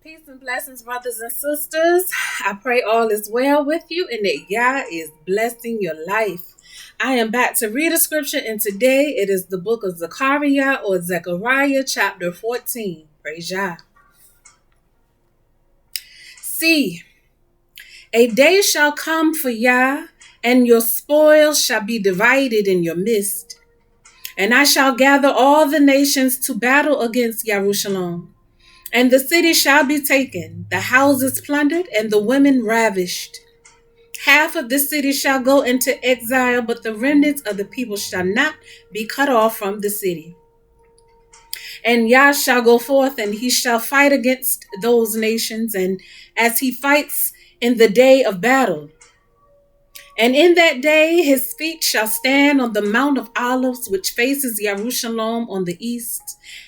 Peace and blessings, brothers and sisters. I pray all is well with you and that Yah is blessing your life. I am back to read a scripture, and today it is the book of ZechariYah or ZechariYah chapter 14. Praise Yah. See, a day shall come for Yah, and your spoils shall be divided in your midst. And I shall gather all the nations to battle against Jerusalem. And the city shall be taken, the houses plundered, and the women ravished. Half of the city shall go into exile, but the remnants of the people shall not be cut off from the city. And Yah shall go forth, and he shall fight against those nations, and as he fights in the day of battle. And in that day his feet shall stand on the Mount of Olives, which faces Jerusalem on the east.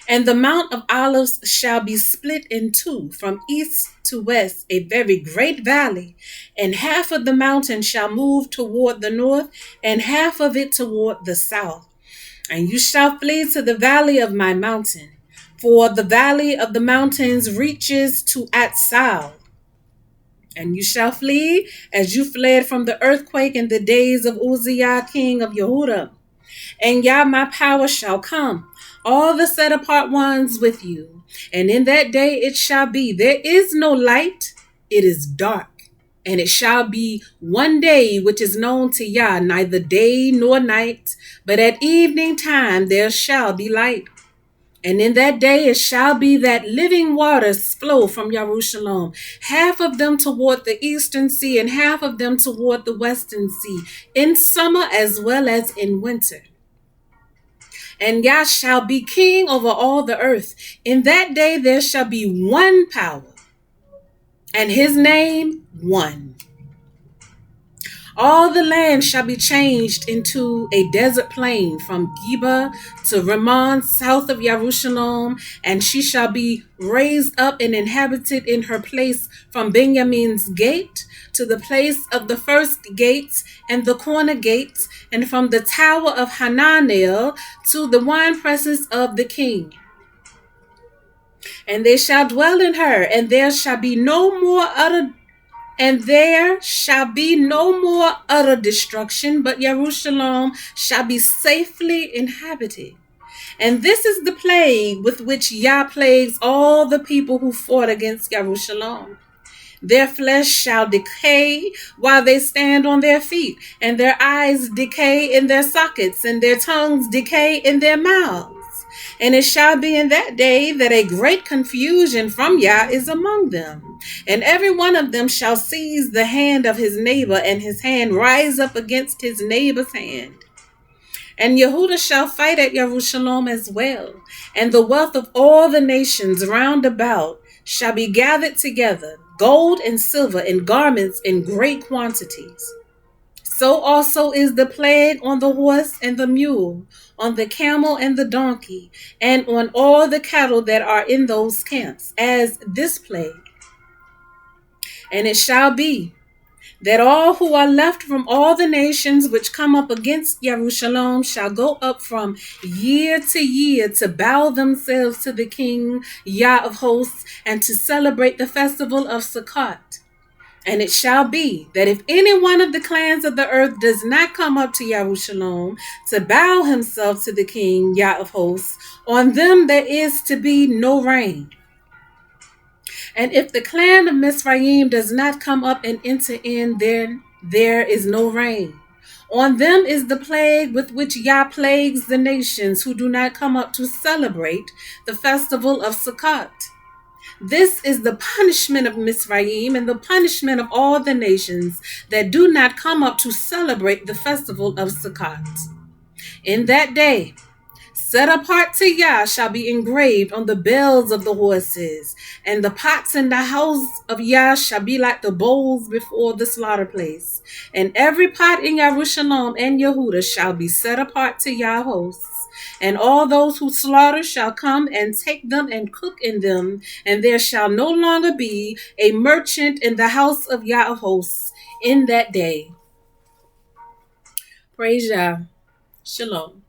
And the Mount of Olives shall be split in two, from east to west, a very great valley. And half of the mountain shall move toward the north, and half of it toward the south. And you shall flee to the valley of my mountain, for the valley of the mountains reaches to Atsal. And you shall flee as you fled from the earthquake in the days of Uzziah, king of Yehudah. And Yah, my power, shall come, all the set apart ones with you. And in that day it shall be, there is no light, it is dark. And it shall be one day which is known to Yah, neither day nor night, but at evening time there shall be light. And in that day it shall be that living waters flow from Jerusalem, half of them toward the eastern sea and half of them toward the western sea, in summer as well as in winter. And Yah shall be king over all the earth. In that day there shall be one power, and his name one. All the land shall be changed into a desert plain from Geba to Rimmon, south of Jerusalem, and she shall be raised up and inhabited in her place from Benjamin's gate to the place of the first gates and the corner gates, and from the tower of Hananel to the winepresses of the king. And they shall dwell in her, and there shall be no more utter destruction, but Jerusalem shall be safely inhabited. And this is the plague with which Yah plagues all the people who fought against Jerusalem. Their flesh shall decay while they stand on their feet, and their eyes decay in their sockets, and their tongues decay in their mouths. And it shall be in that day that a great confusion from Yah is among them. And every one of them shall seize the hand of his neighbor, and his hand rise up against his neighbor's hand. And Yehudah shall fight at Jerusalem as well. And the wealth of all the nations round about shall be gathered together, gold and silver and garments in great quantities. So also is the plague on the horse and the mule, on the camel and the donkey, and on all the cattle that are in those camps, as this plague. And it shall be that all who are left from all the nations which come up against Jerusalem shall go up from year to year to bow themselves to the King Yah of hosts, and to celebrate the festival of Sukkot. And it shall be that if any one of the clans of the earth does not come up to Jerusalem to bow himself to the King Yah of hosts, on them there is to be no rain. And if the clan of Mizraim does not come up and enter in, then there is no rain. On them is the plague with which Yah plagues the nations who do not come up to celebrate the festival of Sukkot. This is the punishment of Mizraim and the punishment of all the nations that do not come up to celebrate the festival of Sukkot. In that day, set apart to Yah shall be engraved on the bells of the horses, and the pots in the house of Yah shall be like the bowls before the slaughter place. And every pot in Jerusalem and Yehudah shall be set apart to Yah hosts. And all those who slaughter shall come and take them and cook in them, and there shall no longer be a merchant in the house of Yah of hosts in that day. Praise Yah. Shalom.